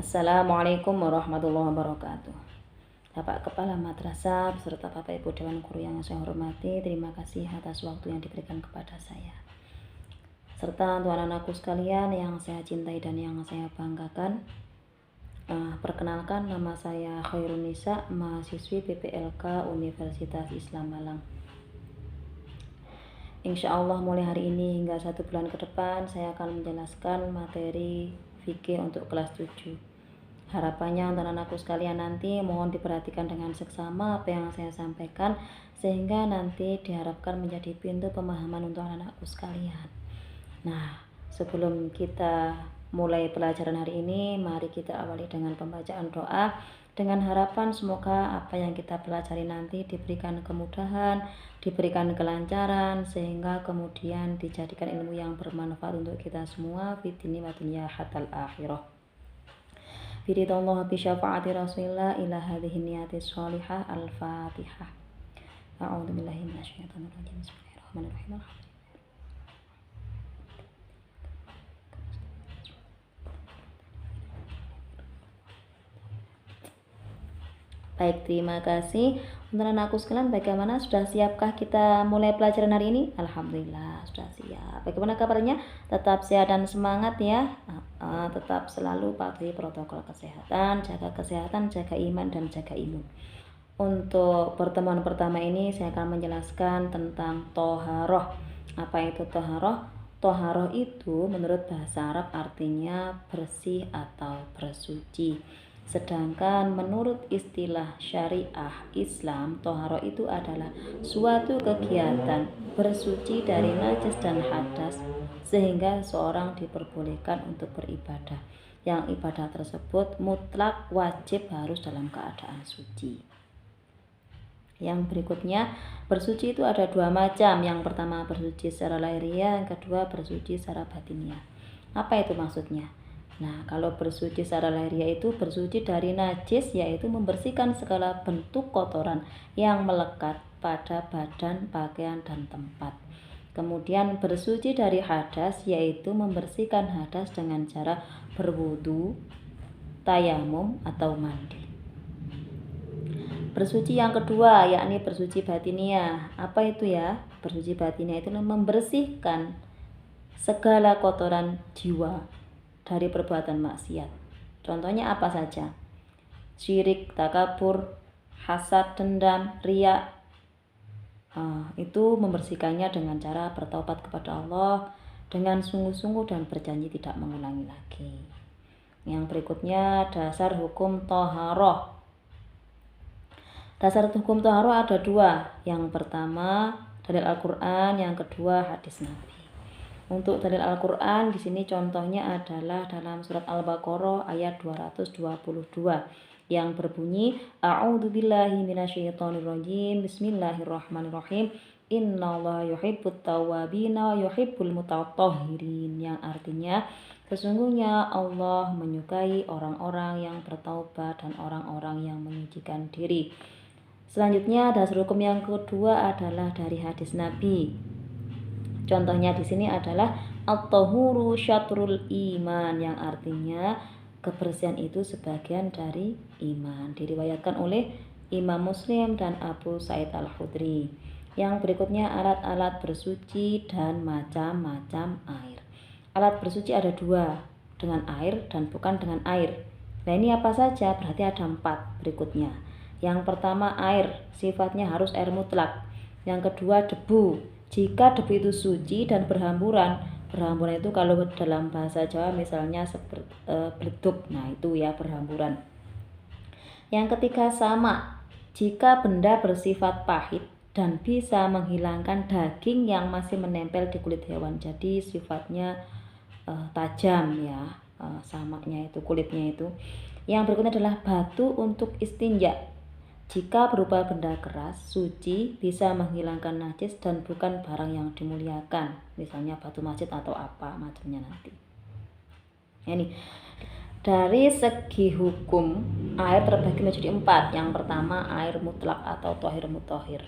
Assalamualaikum warahmatullahi wabarakatuh. Bapak Kepala Madrasah beserta Bapak Ibu Dewan Guru yang saya hormati, terima kasih atas waktu yang diberikan kepada saya. Serta untuk anak-anakku sekalian yang saya cintai dan yang saya banggakan. Perkenalkan, nama saya Khairunisa, mahasiswi PPLK Universitas Islam Malang. Insya Allah mulai hari ini hingga 1 bulan ke depan saya akan menjelaskan materi fikih untuk kelas 7. Harapannya untuk anak-anakku sekalian nanti mohon diperhatikan dengan seksama apa yang saya sampaikan, sehingga nanti diharapkan menjadi pintu pemahaman untuk anak-anakku sekalian. Nah, sebelum kita mulai pelajaran hari ini, mari kita awali dengan pembacaan doa dengan harapan semoga apa yang kita pelajari nanti diberikan kemudahan, diberikan kelancaran, sehingga kemudian dijadikan ilmu yang bermanfaat untuk kita semua fid dini wa dunya hatal akhirah. Biridallah bi syafaati Rasulillah ila hadhihi niyati sholihah. Al-Fatihah. A'udzu billahi minasyaitonir rajim. Bismillahirrahmanirrahim. Baik, terima kasih. Untuk anakku sekalian, bagaimana? Sudah siapkah kita mulai pelajaran hari ini? Alhamdulillah, sudah siap. Bagaimana kabarnya? Tetap sehat dan semangat ya. Tetap selalu patuhi protokol kesehatan, jaga iman dan jaga imun. Untuk pertemuan pertama ini saya akan menjelaskan tentang toharoh. Apa itu toharoh? Toharoh itu menurut bahasa Arab artinya bersih atau bersuci. Sedangkan menurut istilah syariah Islam, toharoh itu adalah suatu kegiatan bersuci dari najis dan hadas sehingga seorang diperbolehkan untuk beribadah. Yang ibadah tersebut mutlak wajib harus dalam keadaan suci. Yang berikutnya, bersuci itu ada 2 macam. Yang pertama bersuci secara lahiriah, yang kedua bersuci secara batiniah. Apa itu maksudnya? Nah, kalau bersuci secara lahiriah itu bersuci dari najis, yaitu membersihkan segala bentuk kotoran yang melekat pada badan, pakaian, dan tempat. Kemudian bersuci dari hadas, yaitu membersihkan hadas dengan cara berwudu, tayamum, atau mandi. Bersuci yang kedua yakni bersuci batiniah. Apa itu ya? Bersuci batiniah itu membersihkan segala kotoran jiwa dari perbuatan maksiat. Contohnya apa saja? Syirik, takabur, hasad, dendam, riya. Itu membersihkannya dengan cara bertaubat kepada Allah dengan sungguh-sungguh dan berjanji tidak mengulangi lagi. Yang berikutnya dasar hukum toharoh. Dasar hukum toharoh ada 2. Yang pertama dalil Al-Quran, yang kedua hadis Nabi. Untuk dalil Al-Quran di sini contohnya adalah dalam surat Al-Baqarah ayat 222 yang berbunyi A'udzubillahi minasyaitonirrajim. Bismillahirrahmanirrahim. Innallaha yuhibbut tawwabina wa yuhibbul mutatahhirin, yang artinya sesungguhnya Allah menyukai orang-orang yang bertaubat dan orang-orang yang menyucikan diri. Selanjutnya dasar hukum yang kedua adalah dari hadis Nabi. Contohnya di sini adalah at-tahuru syatrul iman, yang artinya kebersihan itu sebagian dari iman. Diriwayatkan oleh Imam Muslim dan Abu Sa'id Al-Khudri. Yang berikutnya alat-alat bersuci dan macam-macam air. Alat bersuci ada 2, dengan air dan bukan dengan air. Nah, ini apa saja? Berarti ada 4 berikutnya. Yang pertama air, sifatnya harus air mutlak. Yang kedua debu. Jika debu itu suci dan berhamburan itu kalau dalam bahasa Jawa misalnya seperti bleduk, nah itu ya berhamburan. Yang ketiga sama, jika benda bersifat pahit dan bisa menghilangkan daging yang masih menempel di kulit hewan, jadi sifatnya tajam ya, samanya itu kulitnya itu. Yang berikutnya adalah batu untuk istinja. Jika berupa benda keras, suci, bisa menghilangkan najis dan bukan barang yang dimuliakan, misalnya batu masjid atau apa macamnya nanti. Ini dari segi hukum air terbagi menjadi 4. Yang pertama air mutlak atau tohir mutohir.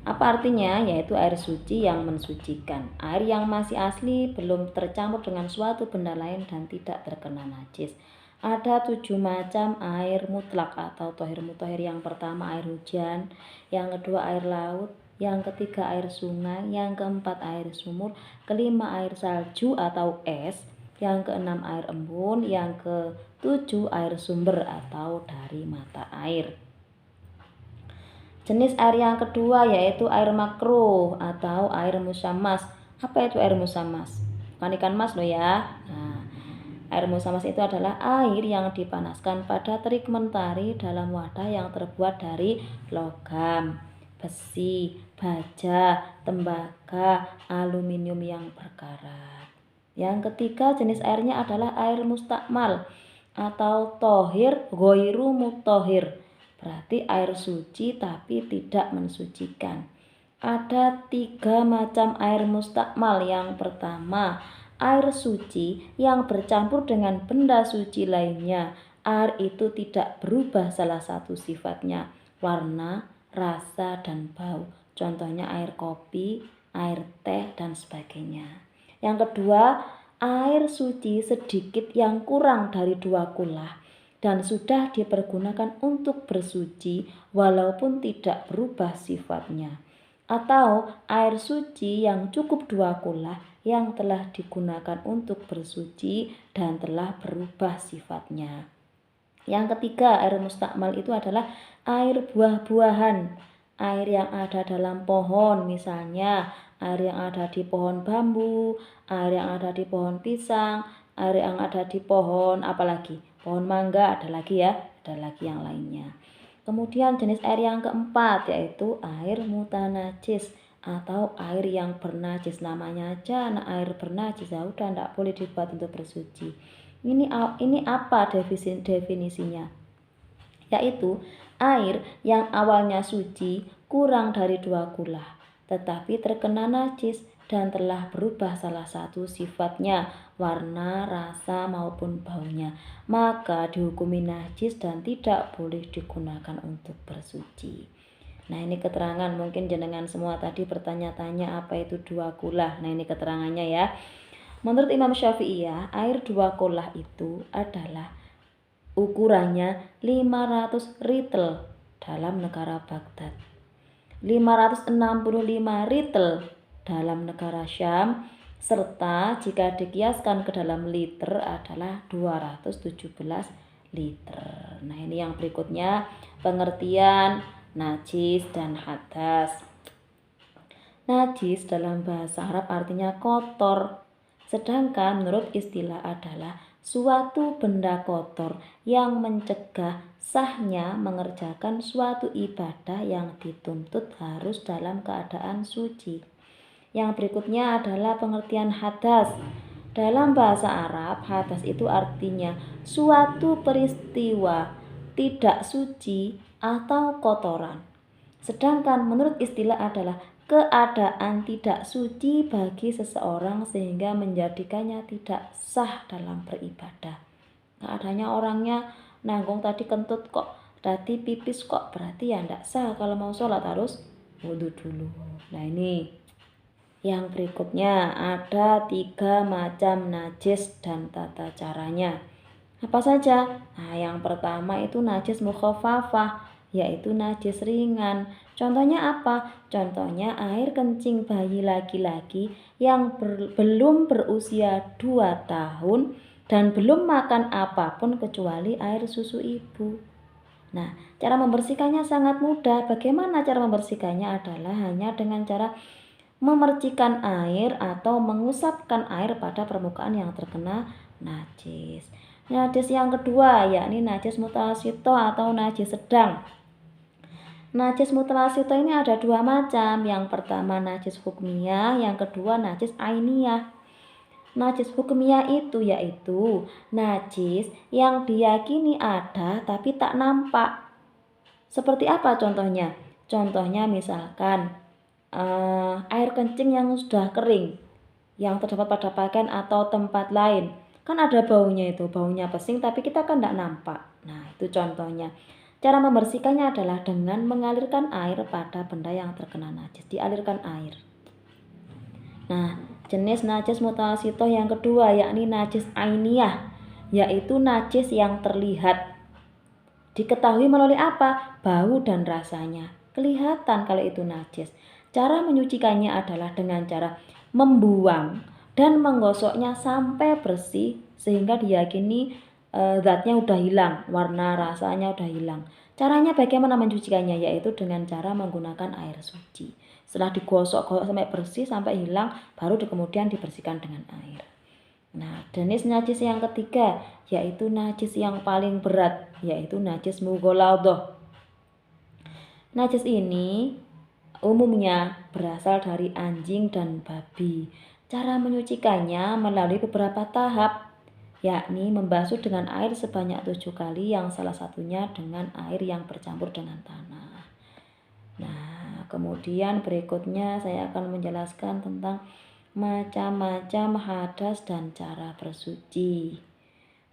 Apa artinya? Yaitu air suci yang mensucikan. Air yang masih asli, belum tercampur dengan suatu benda lain dan tidak terkena najis. Ada 7 macam air mutlak atau tohir mutohir. Yang pertama air hujan, yang kedua air laut, yang ketiga air sungai, yang keempat air sumur, kelima air salju atau es, yang keenam air embun, yang ketujuh air sumber atau dari mata air. Jenis air yang kedua yaitu air makruh atau air musammas. Apa itu air musammas? Bukan ikan mas loh ya. Nah, air musammas itu adalah air yang dipanaskan pada terik mentari dalam wadah yang terbuat dari logam, besi, baja, tembaga, aluminium yang berkarat. Yang ketiga jenis airnya adalah air mustakmal atau tohir ghoiru mutohir. Berarti air suci tapi tidak mensucikan. Ada 3 macam air mustakmal. Yang pertama, air suci yang bercampur dengan benda suci lainnya. Air itu tidak berubah salah satu sifatnya, warna, rasa, dan bau. Contohnya air kopi, air teh, dan sebagainya. Yang kedua, air suci sedikit yang kurang dari 2 kula dan sudah dipergunakan untuk bersuci walaupun tidak berubah sifatnya. Atau air suci yang cukup 2 kula yang telah digunakan untuk bersuci dan telah berubah sifatnya. Yang ketiga, air mustakmal itu adalah air buah-buahan. Air yang ada dalam pohon, misalnya air yang ada di pohon bambu, air yang ada di pohon pisang, air yang ada di pohon apalagi? Pohon mangga, ada lagi ya, ada lagi yang lainnya. Kemudian jenis air yang keempat yaitu air mutanajis atau air yang bernajis. Namanya aja air bernajis, ya udah tidak boleh dibuat untuk bersuci. Ini apa definisinya? Yaitu air yang awalnya suci kurang dari 2 kula, tetapi terkena najis dan telah berubah salah satu sifatnya, warna, rasa, maupun baunya, maka dihukumi najis dan tidak boleh digunakan untuk bersuci. Nah, ini keterangan. Mungkin jenengan semua tadi bertanya-tanya apa itu 2 kula. Nah, ini keterangannya ya. Menurut Imam Syafi'iyah, air 2 kula itu adalah ukurannya 500 ritel dalam negara Baghdad, 565 ritel dalam negara Syam, serta jika dikiaskan ke dalam liter adalah 217 liter. Nah, ini yang berikutnya pengertian najis dan hadas. Najis dalam bahasa Arab artinya kotor, sedangkan menurut istilah adalah suatu benda kotor yang mencegah sahnya mengerjakan suatu ibadah yang dituntut harus dalam keadaan suci. Yang berikutnya adalah pengertian hadas. Dalam bahasa Arab, hadas itu artinya suatu peristiwa tidak suci atau kotoran. Sedangkan menurut istilah adalah keadaan tidak suci bagi seseorang sehingga menjadikannya tidak sah dalam beribadah. Keadaannya orangnya nanggung tadi kentut kok, tadi pipis kok, berarti ya tidak sah kalau mau sholat harus wudhu dulu. Nah, ini yang berikutnya ada 3 macam najis dan tata caranya. Apa saja? Nah, yang pertama itu najis mukhafafah, yaitu najis ringan. Contohnya apa? Contohnya air kencing bayi laki-laki yang belum berusia 2 tahun dan belum makan apapun kecuali air susu ibu. Nah, cara membersihkannya sangat mudah. Bagaimana cara membersihkannya adalah hanya dengan cara memercikan air atau mengusapkan air pada permukaan yang terkena najis. Najis yang kedua yakni najis mutawasito atau najis sedang. Najis mutawasito ini ada 2 macam. Yang pertama najis hukmiyah, yang kedua najis ainiyah. Najis hukmiyah itu yaitu najis yang diyakini ada tapi tak nampak. Seperti apa contohnya? Contohnya misalkan air kencing yang sudah kering, yang terdapat pada pakaian atau tempat lain. Kan ada baunya itu, baunya pesing tapi kita kan tidak nampak. Nah, itu contohnya. Cara membersihkannya adalah dengan mengalirkan air pada benda yang terkena najis, dialirkan air. Nah, jenis najis mutawasitoh yang kedua yakni najis ainiyah, yaitu najis yang terlihat. Diketahui melalui apa? Bau dan rasanya. Kelihatan kalau itu najis. Cara menyucikannya adalah dengan cara membuang dan menggosoknya sampai bersih sehingga diyakini zatnya udah hilang, warna rasanya udah hilang. Caranya bagaimana mencucikannya? Yaitu dengan cara menggunakan air suci. Setelah digosok-gosok sampai bersih, sampai hilang, baru kemudian dibersihkan dengan air. Nah, jenis najis yang ketiga yaitu najis yang paling berat, yaitu najis mughaladhah. Najis ini umumnya berasal dari anjing dan babi. Cara menyucikannya melalui beberapa tahap, yakni membasuh dengan air sebanyak 7 kali, yang salah satunya dengan air yang bercampur dengan tanah. Nah, kemudian berikutnya saya akan menjelaskan tentang macam-macam hadas dan cara bersuci.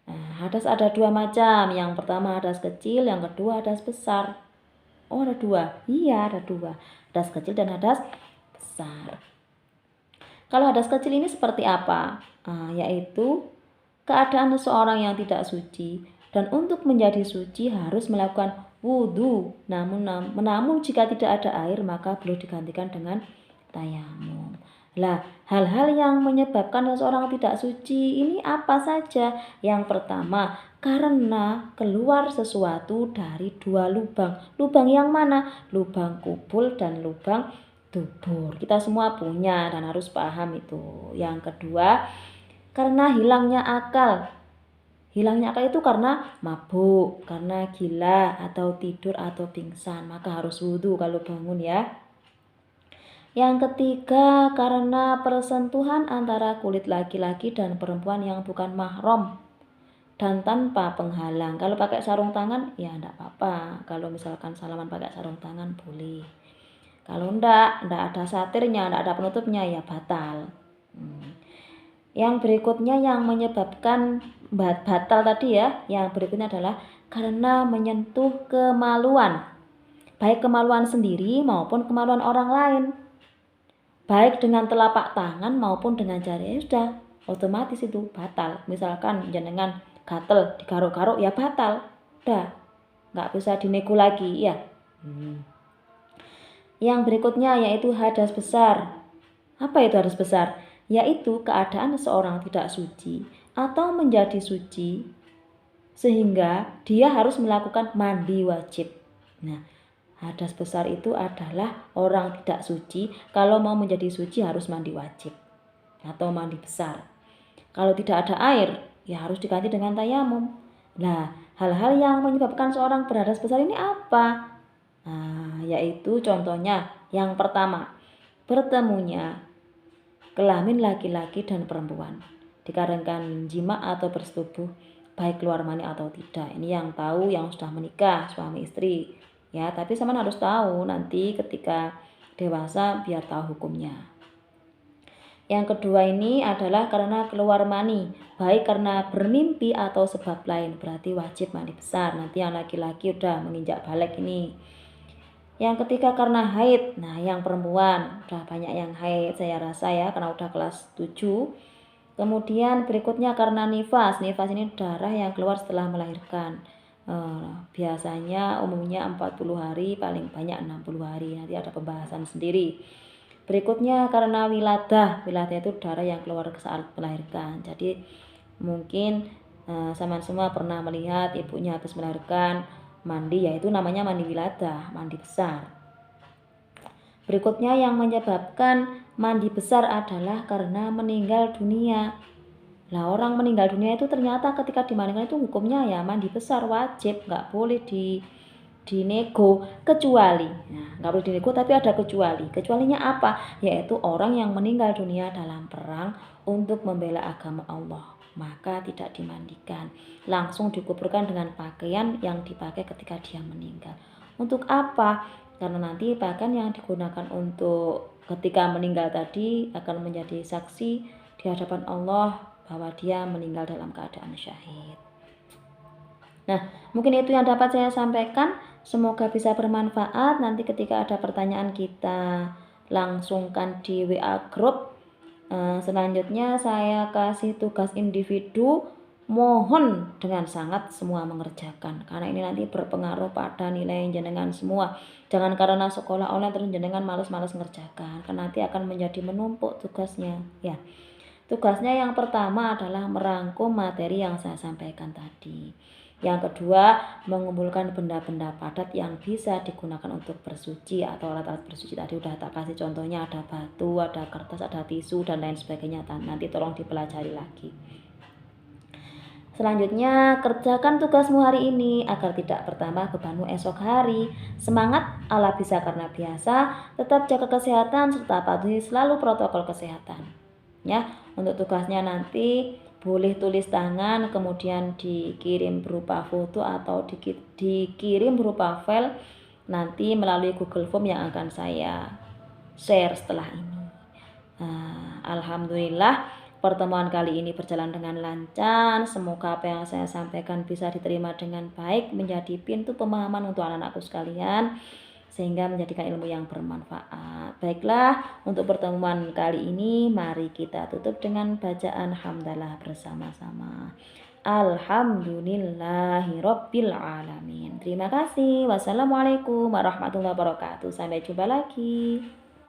Nah, hadas ada 2 macam. Yang pertama hadas kecil, yang kedua hadas besar. Oh, ada 2. Iya, ada 2. Hadas kecil dan hadas besar. Kalau hadas kecil ini seperti apa? Yaitu keadaan seseorang yang tidak suci, dan untuk menjadi suci harus melakukan wudhu. Namun jika tidak ada air, maka perlu digantikan dengan tayamum. Lah, hal-hal yang menyebabkan seseorang tidak suci ini apa saja? Yang pertama, karena keluar sesuatu dari 2 lubang. Lubang yang mana? Lubang kubul dan lubang dubur. Kita semua punya dan harus paham itu. Yang kedua, karena hilangnya akal. Hilangnya akal itu karena mabuk, karena gila, atau tidur, atau pingsan. Maka harus wudhu kalau bangun ya. Yang ketiga, karena persentuhan antara kulit laki-laki dan perempuan yang bukan mahram dan tanpa penghalang. Kalau pakai sarung tangan ya enggak apa-apa. Kalau misalkan salaman pakai sarung tangan boleh. Kalau enggak ada satirnya, enggak ada penutupnya ya batal. Yang berikutnya yang menyebabkan batal tadi ya, yang berikutnya adalah karena menyentuh kemaluan. Baik kemaluan sendiri maupun kemaluan orang lain. Baik dengan telapak tangan maupun dengan jari, sudah otomatis itu batal. Misalkan jenengan gatel digaruk-garuk ya batal, udah nggak bisa dinego lagi ya. Yang berikutnya yaitu hadas besar. Apa itu hadas besar? Yaitu keadaan seseorang tidak suci atau menjadi suci sehingga dia harus melakukan mandi wajib. Nah, hadas besar itu adalah orang tidak suci, kalau mau menjadi suci harus mandi wajib atau mandi besar. Kalau tidak ada air, ya harus diganti dengan tayamum. Nah, hal-hal yang menyebabkan seorang berhadas besar ini apa? Yaitu contohnya yang pertama, bertemunya kelamin laki-laki dan perempuan dikarenakan jima atau bersetubuh, baik keluar mani atau tidak. Ini yang tahu yang sudah menikah, suami istri. Ya, tapi sama harus tahu nanti ketika dewasa biar tahu hukumnya. Yang kedua ini adalah karena keluar mani, baik karena bermimpi atau sebab lain, berarti wajib mandi besar. Nanti yang laki-laki udah menginjak balik ini. Yang ketiga karena haid. Nah, yang perempuan udah banyak yang haid saya rasa ya, karena udah kelas 7. Kemudian berikutnya karena nifas. Nifas ini darah yang keluar setelah melahirkan. Biasanya umumnya 40 hari, paling banyak 60 hari. Nanti ada pembahasan sendiri. Berikutnya karena wiladah. Wiladah itu darah yang keluar saat melahirkan. Jadi mungkin sama semua pernah melihat ibunya habis melahirkan mandi, yaitu namanya mandi wiladah, mandi besar. Berikutnya yang menyebabkan mandi besar adalah karena meninggal dunia. Lah, orang meninggal dunia itu ternyata ketika dimandikan itu hukumnya ya mandi besar, wajib, nggak boleh dinego, kecuali, nah nggak boleh dinego tapi ada kecuali. Kecualinya apa? Yaitu orang yang meninggal dunia dalam perang untuk membela agama Allah, maka tidak dimandikan, langsung dikuburkan dengan pakaian yang dipakai ketika dia meninggal. Untuk apa? Karena nanti pakaian yang digunakan untuk ketika meninggal tadi akan menjadi saksi di hadapan Allah bahwa dia meninggal dalam keadaan syahid. Nah, mungkin itu yang dapat saya sampaikan. Semoga bisa bermanfaat. Nanti ketika ada pertanyaan kita langsungkan di WA group. Selanjutnya saya kasih tugas individu. Mohon dengan sangat semua mengerjakan, karena ini nanti berpengaruh pada nilai jenengan semua. Jangan karena sekolah online terus jenengan males-males ngerjakan, karena nanti akan menjadi menumpuk tugasnya ya. Tugasnya yang pertama adalah merangkum materi yang saya sampaikan tadi. Yang kedua, mengumpulkan benda-benda padat yang bisa digunakan untuk bersuci atau alat-alat bersuci tadi udah tak kasih contohnya, ada batu, ada kertas, ada tisu dan lain sebagainya. Nanti tolong dipelajari lagi. Selanjutnya, kerjakan tugasmu hari ini agar tidak bertambah bebanmu esok hari. Semangat, Allah bisa karena biasa. Tetap jaga kesehatan serta patuhi selalu protokol kesehatan. Ya, untuk tugasnya nanti boleh tulis tangan, kemudian dikirim berupa foto atau dikirim berupa file nanti melalui Google Form yang akan saya share setelah ini. Alhamdulillah pertemuan kali ini berjalan dengan lancar. Semoga apa yang saya sampaikan bisa diterima dengan baik, menjadi pintu pemahaman untuk anak-anakku sekalian, sehingga menjadikan ilmu yang bermanfaat. Baiklah, untuk pertemuan kali ini mari kita tutup dengan bacaan hamdalah bersama-sama. Alhamdulillahirabbil alamin. Terima kasih. Wassalamualaikum warahmatullahi wabarakatuh. Sampai jumpa lagi.